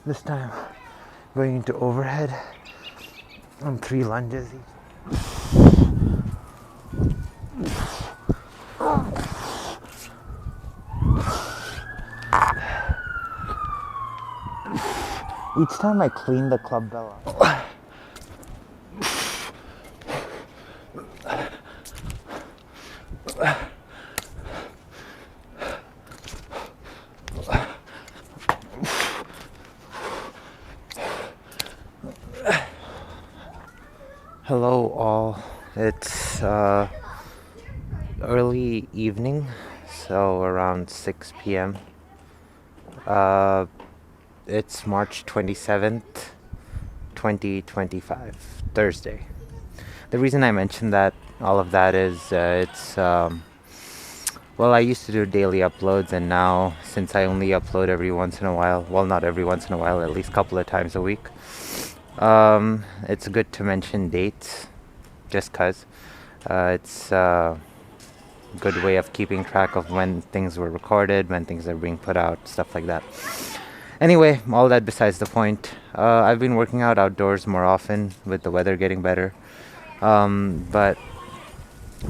This time going into overhead on 3 lunges each. Each time I clean the Clubbell up. Hello all, it's early evening, so around 6 p.m. It's March 27th, 2025, Thursday. The reason I mentioned all of that is well, I used to do daily uploads, and now since I only upload every once in a while, well, not every once in a while, at least a couple of times a week, it's good to mention dates, just cause it's a good way of keeping track of when things were recorded, when things are being put out, stuff like that. Anyway, all that besides the point. I've been working out outdoors more often with the weather getting better, but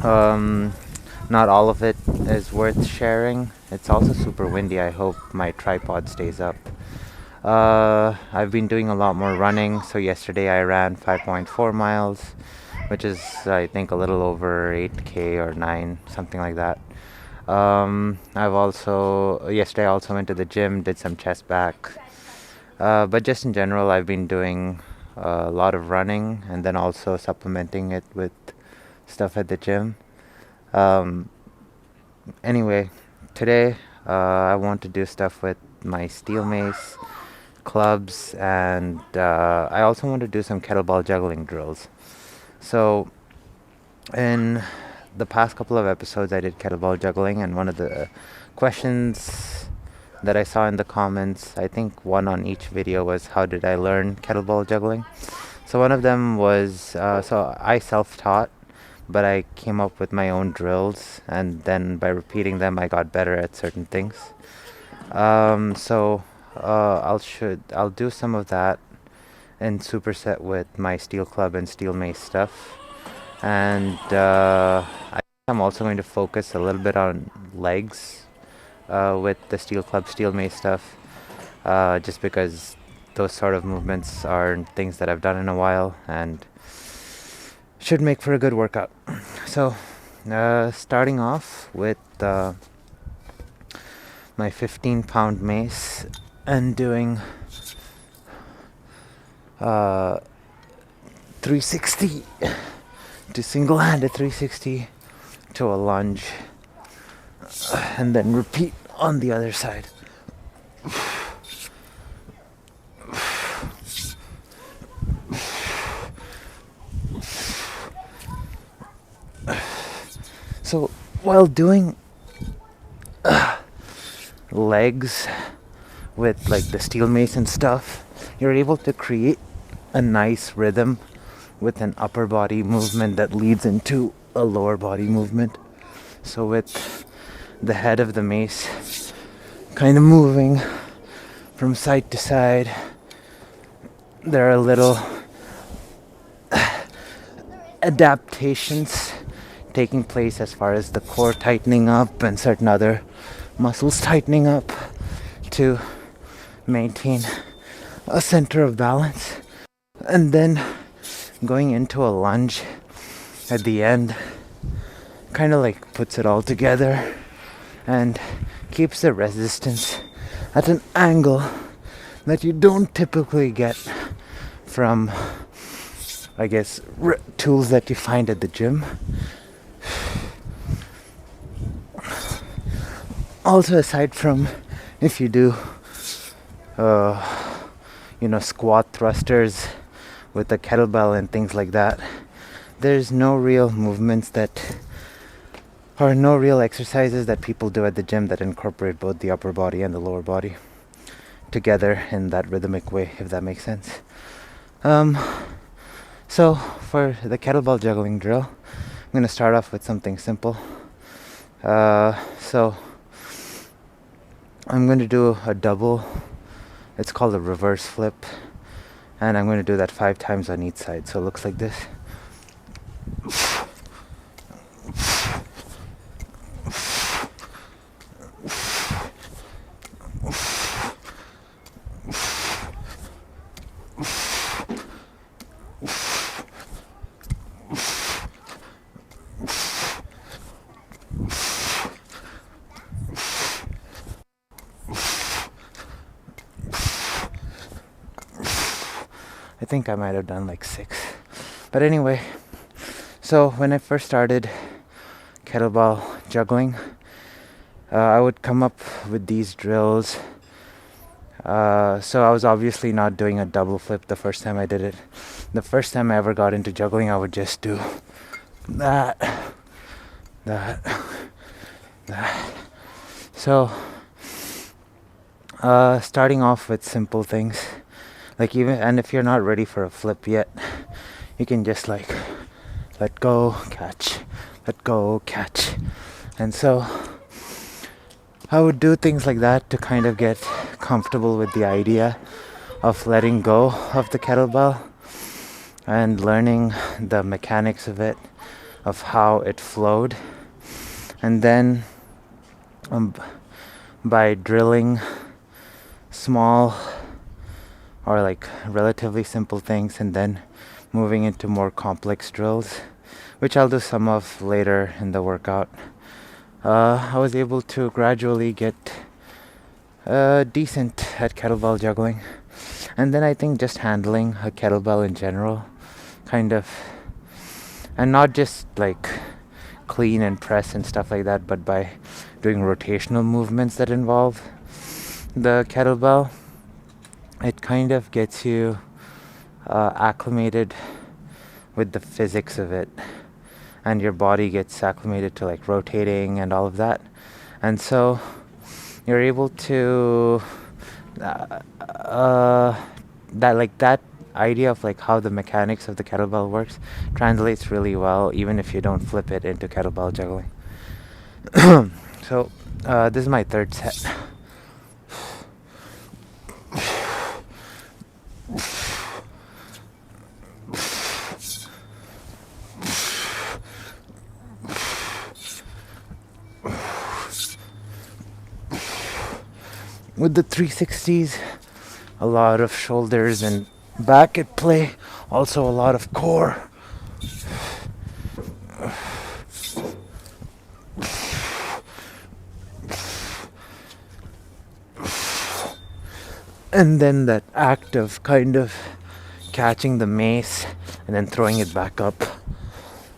not all of it is worth sharing. It's also super windy. I hope my tripod stays up. I've been doing a lot more running. So yesterday I ran 5.4 miles, which is I think a little over 8k or 9, something like that. Yesterday I also went to the gym, did some chest back. But just in general, I've been doing a lot of running and then also supplementing it with stuff at the gym. Anyway, today I want to do stuff with my steel mace, clubs, and I also want to do some kettlebell juggling drills. So in the past couple of episodes I did kettlebell juggling, and one of the questions that I saw in the comments, I think one on each video, was how did I learn kettlebell juggling. So one of them was so I self-taught, but I came up with my own drills, and then by repeating them I got better at certain things. I'll do some of that in superset with my steel club and steel mace stuff, and I'm also going to focus a little bit on legs with the steel club steel mace stuff, just because those sort of movements are things that I've done in a while and should make for a good workout. So starting off with my 15-pound mace and doing 360 to single-handed 360 to a lunge, and then repeat on the other side. So while doing legs with like the steel mace and stuff, you're able to create a nice rhythm with an upper body movement that leads into a lower body movement. So with the head of the mace kind of moving from side to side, there are little adaptations taking place as far as the core tightening up and certain other muscles tightening up to maintain a center of balance, and then going into a lunge at the end kind of like puts it all together and keeps the resistance at an angle that you don't typically get from, I guess, tools that you find at the gym. Also, aside from if you do squat thrusters with the kettlebell and things like that, there's no real movements or no real exercises that people do at the gym that incorporate both the upper body and the lower body together in that rhythmic way, if that makes sense. So for the kettlebell juggling drill, I'm going to start off with something simple. So I'm going to do a double It's called a reverse flip, and I'm going to do that 5 times on each side. So it looks like this. I think I might have done like 6. But anyway, so when I first started kettlebell juggling, I would come up with these drills. So I was obviously not doing a double flip the first time I did it. The first time I ever got into juggling, I would just do that, that, that. So, starting off with simple things, like and if you're not ready for a flip yet, you can just like let go, catch, let go, catch. And so I would do things like that to kind of get comfortable with the idea of letting go of the kettlebell and learning the mechanics of it, of how it flowed. And then by drilling small or like relatively simple things and then moving into more complex drills, which I'll do some of later in the workout, I was able to gradually get decent at kettlebell juggling. And then I think just handling a kettlebell in general, kind of, and not just like clean and press and stuff like that, but by doing rotational movements that involve the kettlebell, it kind of gets you acclimated with the physics of it, and your body gets acclimated to like rotating and all of that. And so you're able to that idea of like how the mechanics of the kettlebell works translates really well even if you don't flip it into kettlebell juggling. So this is my third set. With the 360s, a lot of shoulders and back at play, also a lot of core. And then that act of kind of catching the mace and then throwing it back up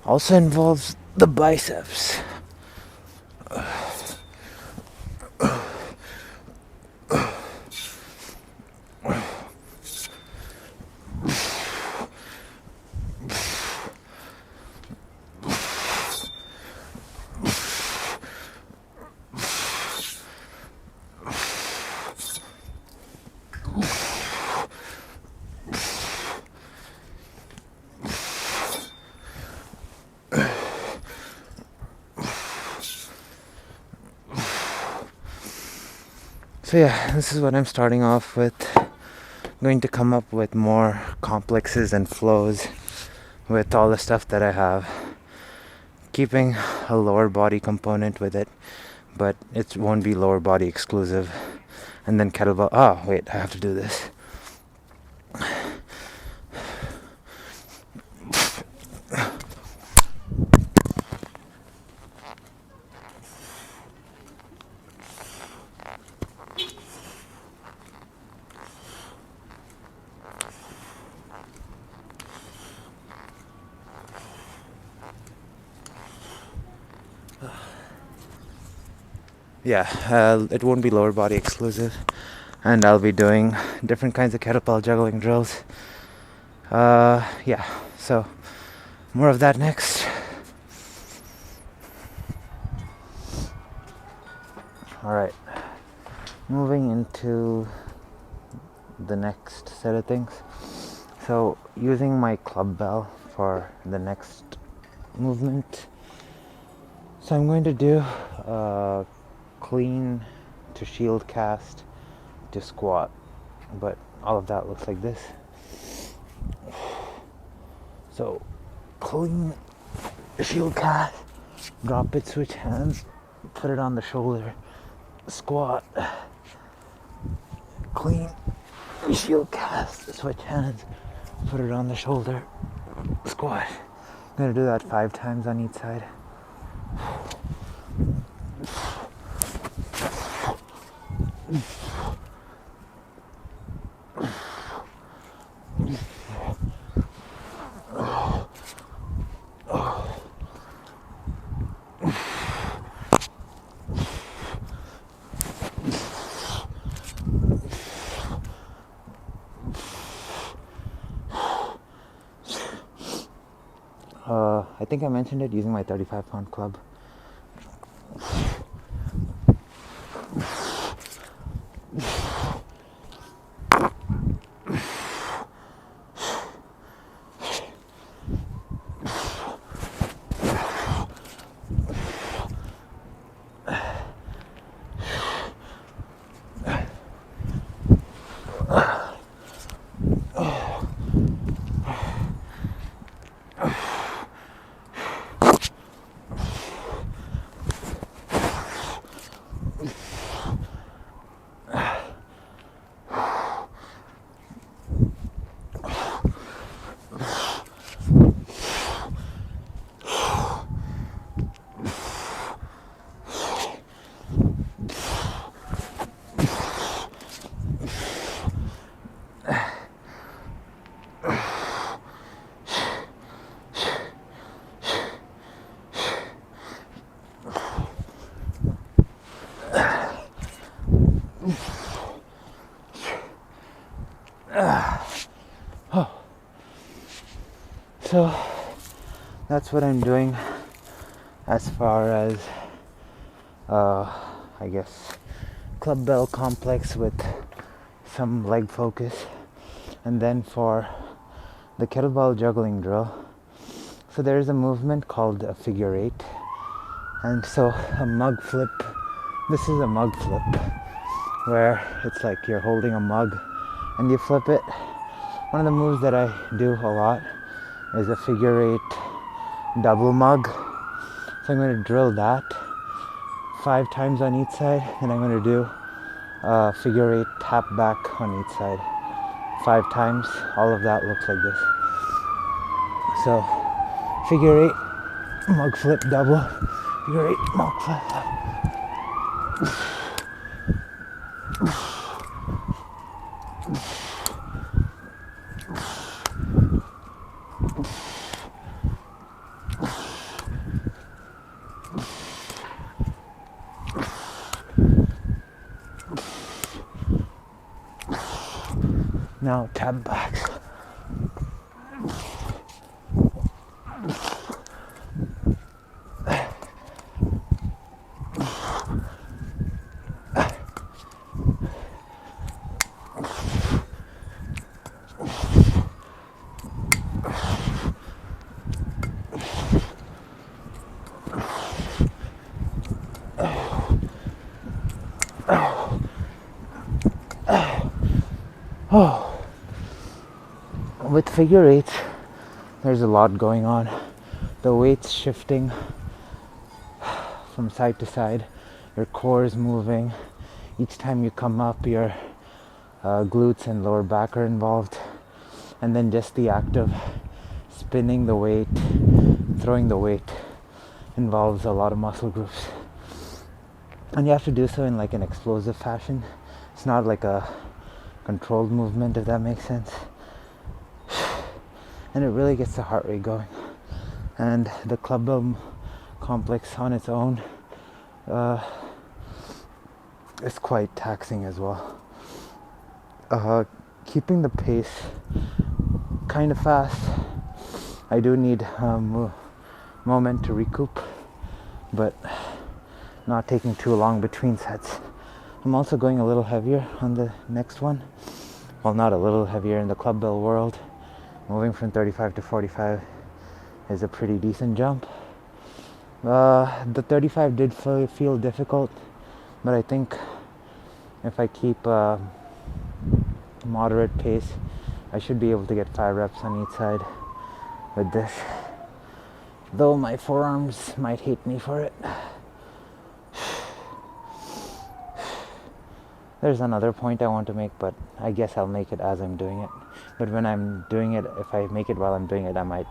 also involves the biceps. So yeah, this is what I'm starting off with. I'm going to come up with more complexes and flows with all the stuff that I have, keeping a lower body component with it, but it won't be lower body exclusive. And then kettlebell. Oh wait, I have to do this. Yeah, it won't be lower body exclusive, and I'll be doing different kinds of kettlebell juggling drills. Yeah, so more of that next. Alright, moving into the next set of things. So using my Clubbell for the next movement. So I'm going to do clean to shield cast to squat. but all of that looks like this. So clean shield cast, drop it, switch hands, put it on the shoulder, squat, clean shield cast, switch hands, put it on the shoulder, squat. I'm gonna do that 5 times on each side. I think I mentioned it, using my 35-pound club. So that's what I'm doing as far as I guess Clubbell complex with some leg focus. And then for the kettlebell juggling drill, so there's a movement called a figure 8, and so a mug flip, this is a mug flip where it's like you're holding a mug and you flip it. One of the moves that I do a lot is a figure 8 double mug. So I'm going to drill that 5 times on each side, and I'm going to do a figure 8 tap back on each side 5 times. All of that looks like this. So figure 8 mug flip double, figure 8 mug flip. Now tap backs. Oh. With figure 8s, there's a lot going on. The weight's shifting from side to side. Your core is moving. Each time you come up, your glutes and lower back are involved. And then just the act of spinning the weight, throwing the weight, involves a lot of muscle groups. And you have to do so in like an explosive fashion. It's not like a controlled movement, if that makes sense. And it really gets the heart rate going. And the Clubbell complex on its own is quite taxing as well. Keeping the pace kind of fast. I do need a moment to recoup, but not taking too long between sets. I'm also going a little heavier on the next one. Well, not a little heavier in the Clubbell world. Moving from 35 to 45 is a pretty decent jump. The 35 did feel difficult, but I think if I keep moderate pace. I should be able to get 5 reps on each side with this, though my forearms might hate me for it. There's another point I want to make, but I guess I'll make it as I'm doing it. But when I'm doing it, if I make it while I'm doing it, I might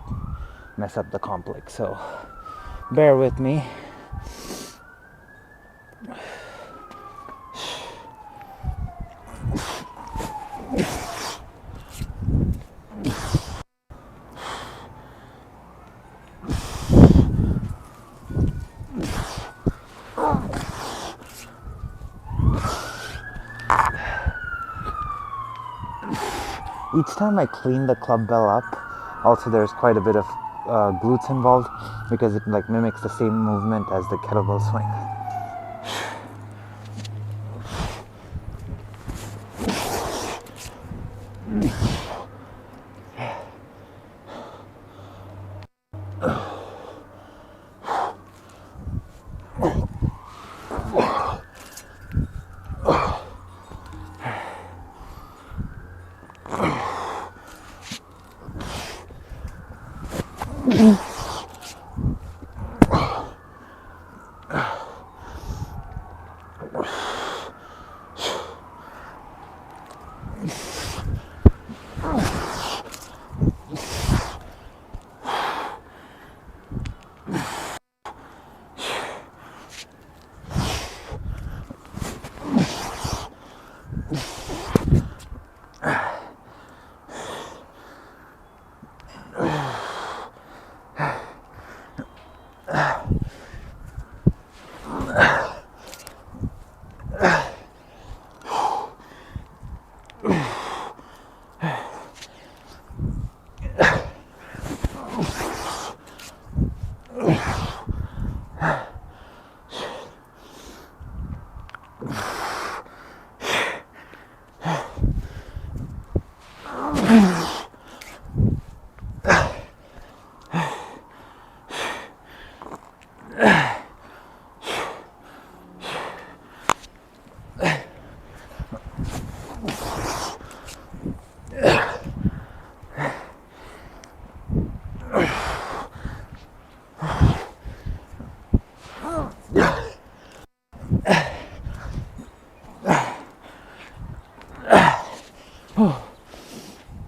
mess up the complex, so bear with me. Each time I clean the Clubbell up, also there's quite a bit of glutes involved because it like mimics the same movement as the kettlebell swing.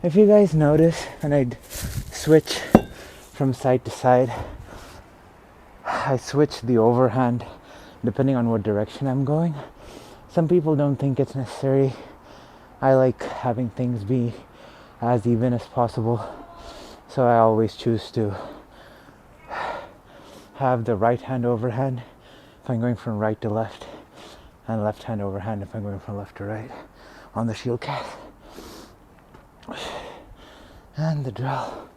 If you guys notice, when I switch from side to side, I switch the overhand depending on what direction I'm going. Some people don't think it's necessary. I like having things be as even as possible, so I always choose to have the right hand overhand if I'm going from right to left, and left hand overhand if I'm going from left to right on the shield cast. And the drill.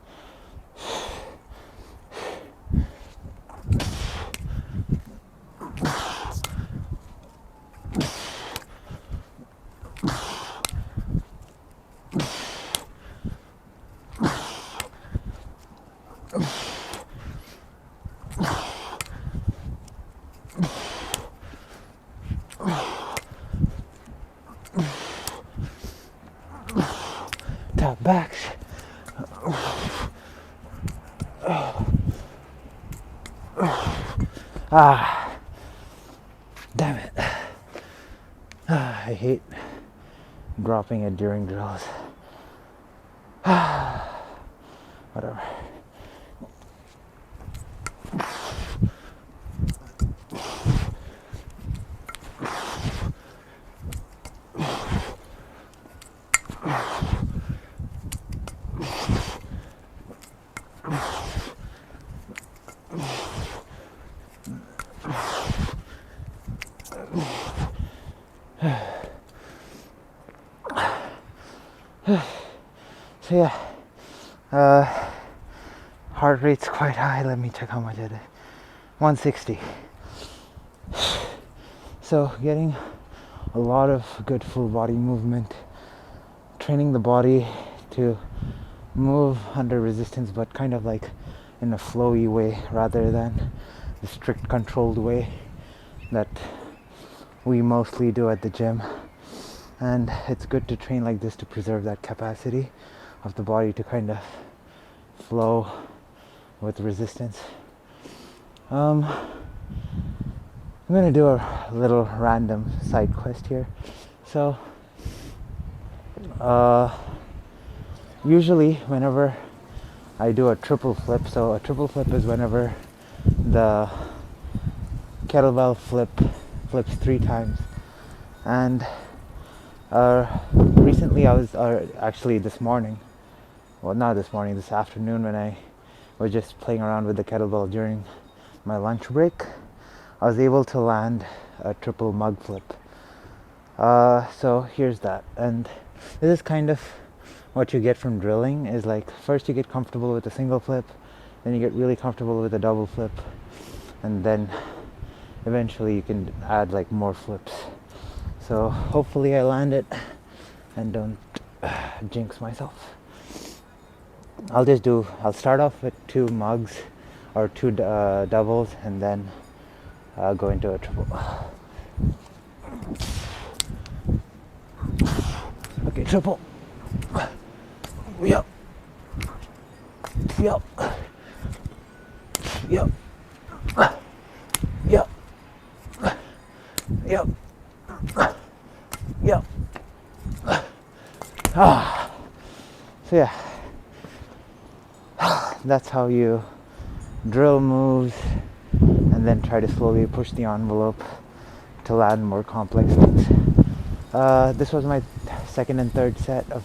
Top backs. Damn it. I hate dropping it during drills. Whatever. So yeah, heart rate's quite high. Let me check how much it is. 160. So getting a lot of good full body movement, training the body to move under resistance, but kind of like in a flowy way rather than the strict controlled way that we mostly do at the gym. And it's good to train like this to preserve that capacity of the body to kind of flow with resistance. I'm gonna do a little random side quest here. So usually whenever I do a triple flip, so a triple flip is whenever the kettlebell flips 3 times. And recently I was, actually this morning, well not this morning, this afternoon, when I was just playing around with the kettlebell during my lunch break, I was able to land a triple mug flip. So here's that. And this is kind of what you get from drilling, is like first you get comfortable with a single flip, then you get really comfortable with a double flip, and then eventually you can add like more flips. So hopefully I land it and don't jinx myself. I'll start off with 2 mugs or 2 doubles, and then go into a triple. Okay, triple. Yep. Yep. Yep. Yep. Yep. Yep. So yeah, that's how you drill moves and then try to slowly push the envelope to land more complex things. This was my second and third set of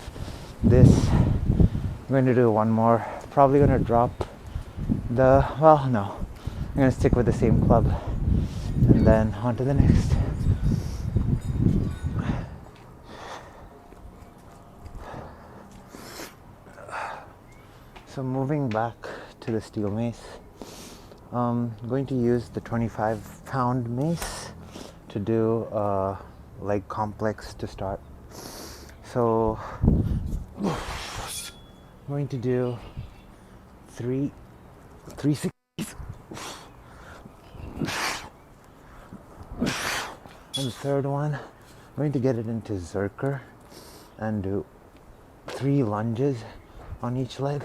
this. I'm going to do one more. Probably going to drop no. I'm going to stick with the same club and then on to the next. So moving back to the steel mace, I'm going to use the 25-pound mace to do a leg complex to start. So I'm going to do 360s. And the third one, I'm going to get it into Zercher and do 3 lunges on each leg.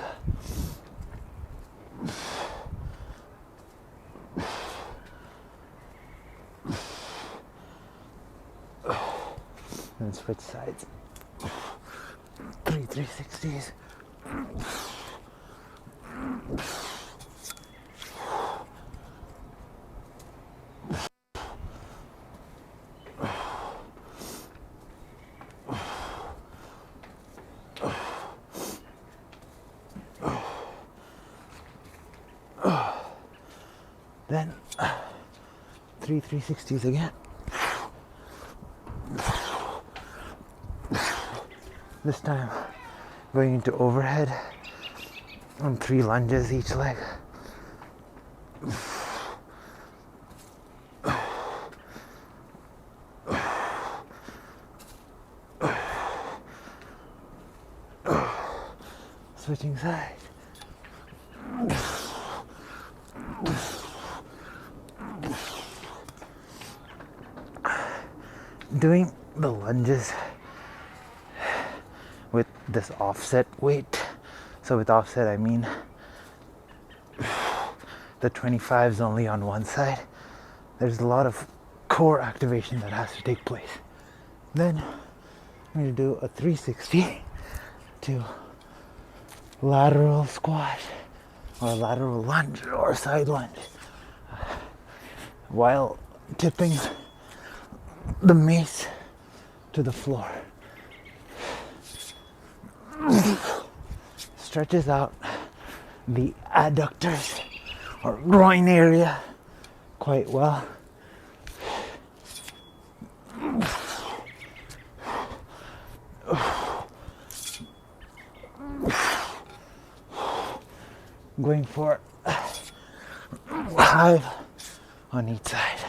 And switch sides. 360s. Then 360s again. This time going into overhead on 3 lunges each leg. Switching sides. Doing the lunges with this offset weight. So with offset I mean the 25's only on one side. There's a lot of core activation that has to take place. Then I'm going to do a 360 to lateral squat or lateral lunge or side lunge while tipping the mace to the floor. Stretches out the adductors or groin area quite well. Going for 5 on each side.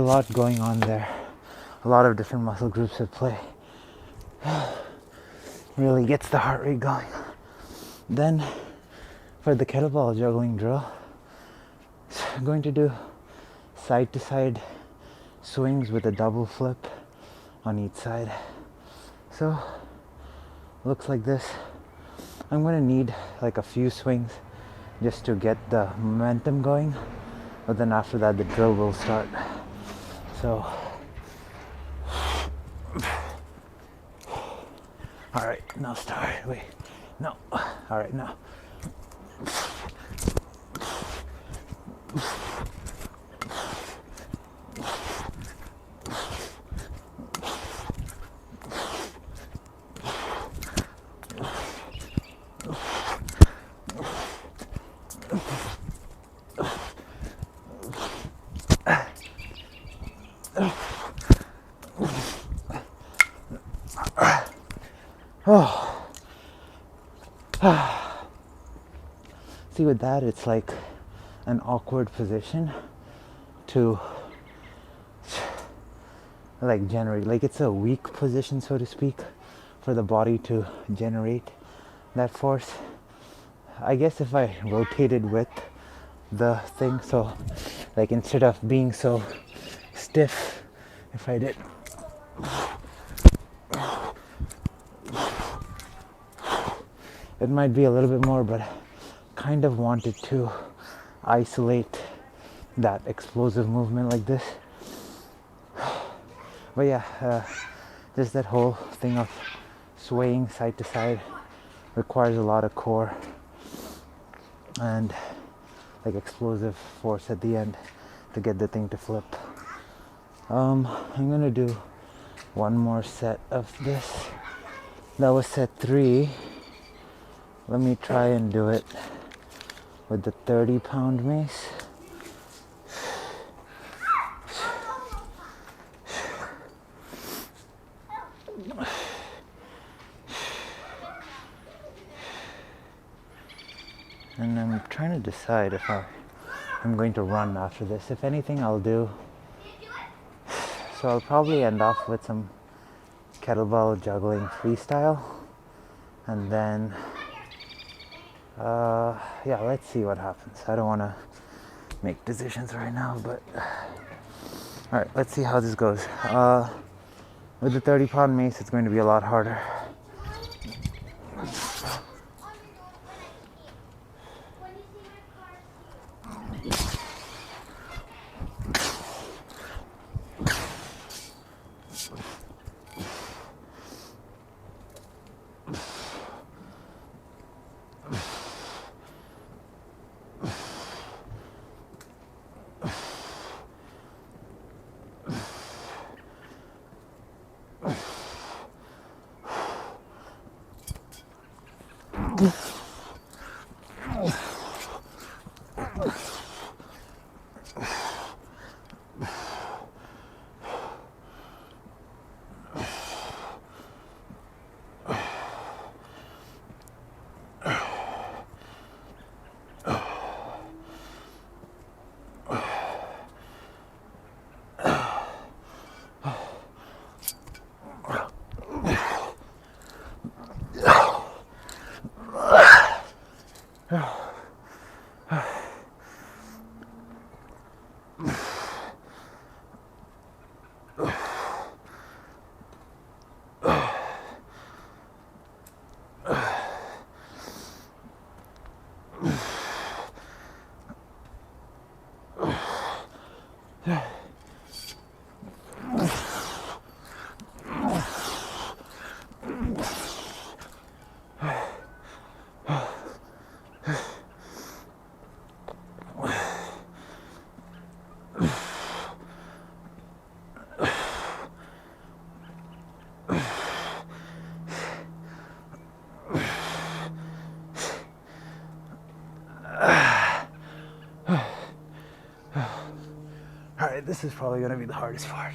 lot going on there. A lot of different muscle groups at play. Really gets the heart rate going. Then for the kettlebell juggling drill, I'm going to do side to side swings with a double flip on each side. So looks like this. I'm going to need like a few swings just to get the momentum going, but then after that the drill will start. So all right, now start. Wait, no. All right, now. Oh. See, with that, it's like an awkward position to like generate. Like it's a weak position, so to speak, for the body to generate that force. I guess if I rotated with the thing, so like instead of being so stiff, if I did it might be a little bit more, but kind of wanted to isolate that explosive movement like this. But yeah, just that whole thing of swaying side to side requires a lot of core and like explosive force at the end to get the thing to flip. I'm gonna do one more set of this. That was set 3. Let me try and do it with the 30-pound mace. And I'm trying to decide if I'm going to run after this. If anything, I'll do. So I'll probably end off with some kettlebell juggling freestyle. And then, yeah, let's see what happens. I don't want to make decisions right now, but all right, let's see how this goes. With the 30-pound mace, it's going to be a lot harder. Alright, this is probably going to be the hardest part.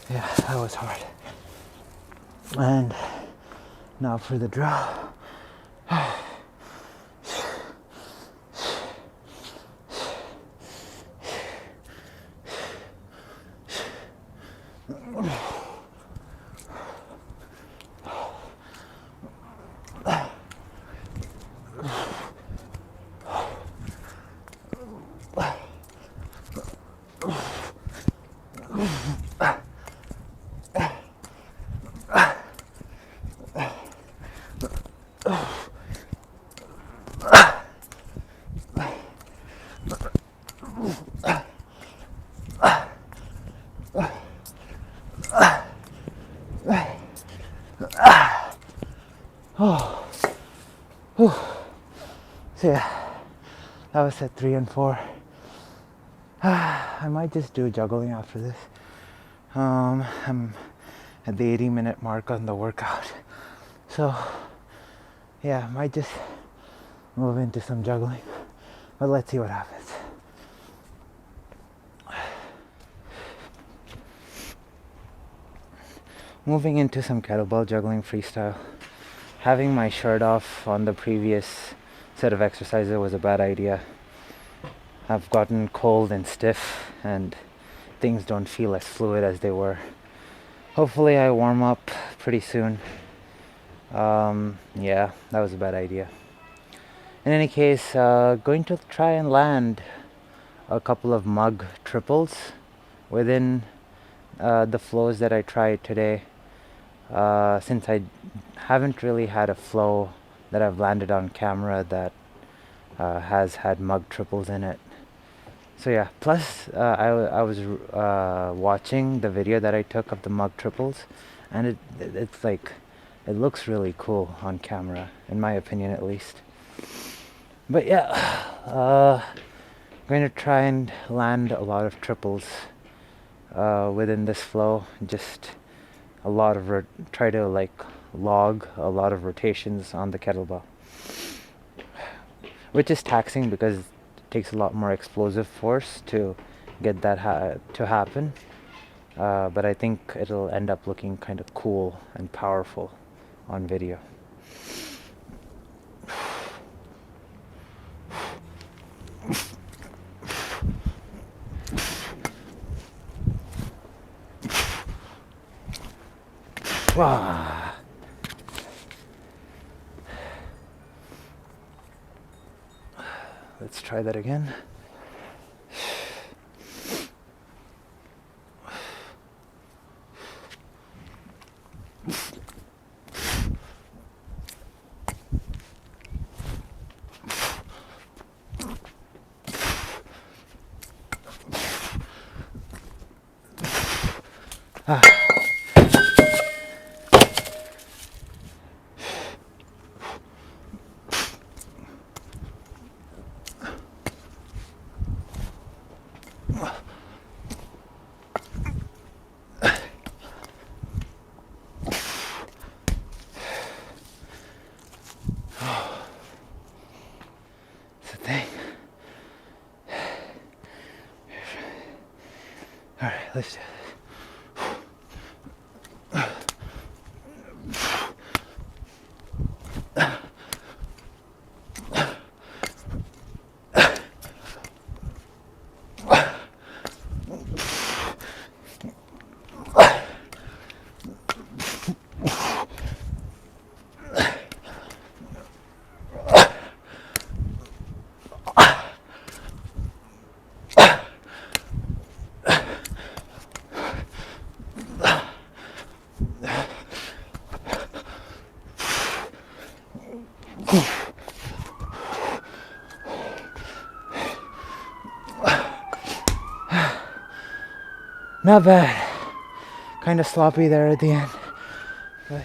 Yeah, that was hard. And now for the draw. So yeah, that was set 3 and 4. I might just do juggling after this. I'm at the 80-minute mark on the workout. So yeah, I might just move into some juggling. But let's see what happens. Moving into some kettlebell juggling freestyle. Having my shirt off on the previous set of exercises was a bad idea. I've gotten cold and stiff and things don't feel as fluid as they were. Hopefully I warm up pretty soon. Yeah, that was a bad idea. In any case, going to try and land a couple of mug triples within the flows that I tried today. Since I haven't really had a flow that I've landed on camera that has had mug triples in it. So yeah, plus I was watching the video that I took of the mug triples, and it's like, it looks really cool on camera, in my opinion at least. But yeah, going to try and land a lot of triples within this flow. Just a lot of try to like log a lot of rotations on the kettlebell, which is taxing because it takes a lot more explosive force to get that to happen. But I think it'll end up looking kind of cool and powerful on video. Wow. Let's try that again. Ah. It's a thing. All right, let's do it. Not bad. Kind of sloppy there at the end. But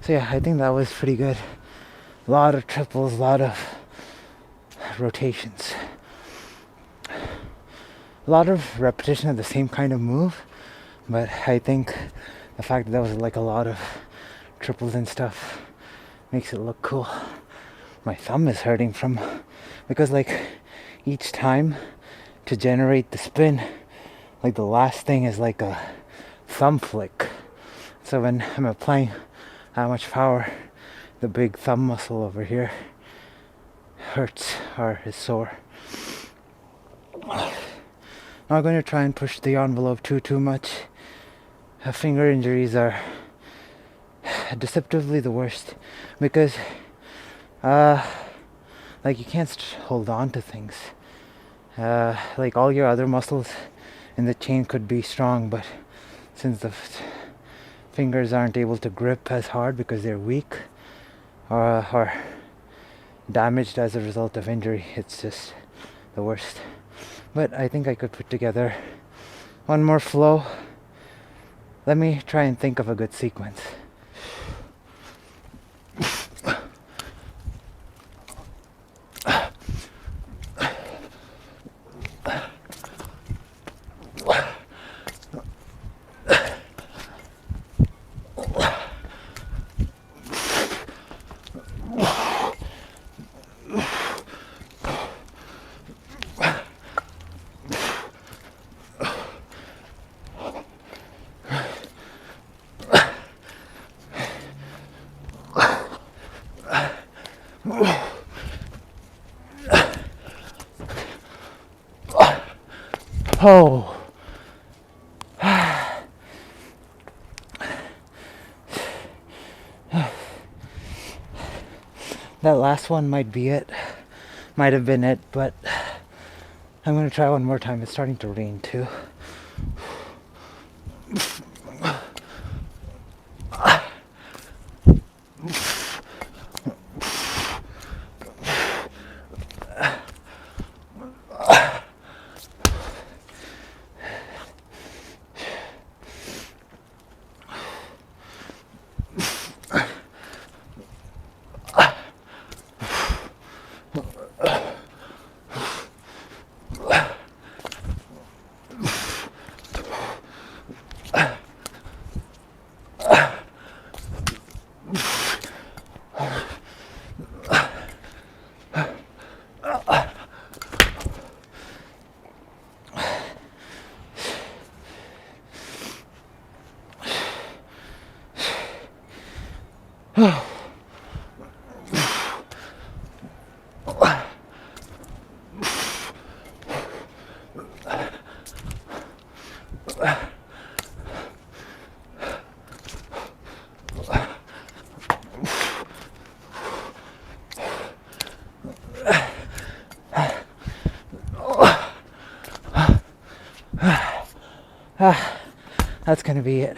So yeah, I think that was pretty good. A lot of triples, a lot of rotations. A lot of repetition of the same kind of move, but I think the fact that there was like a lot of triples and stuff makes it look cool. My thumb is hurting from, because like each time to generate the spin, like the last thing is like a thumb flick. So when I'm applying that much power, the big thumb muscle over here hurts or is sore. Not going to try and push the envelope too much. Finger injuries are deceptively the worst because like you can't hold on to things. Like all your other muscles in the chain could be strong, but since the fingers aren't able to grip as hard because they're weak or damaged as a result of injury, it's just the worst. But I think I could put together one more flow. Let me try and think of a good sequence. Oh. That last one might be it. Might have been it, but I'm gonna try one more time. It's starting to rain too. That's gonna be it.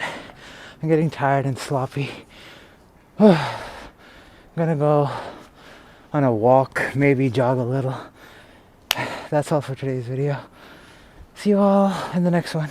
I'm getting tired and sloppy. I'm gonna go on a walk, maybe jog a little. That's all for today's video. See you all in the next one.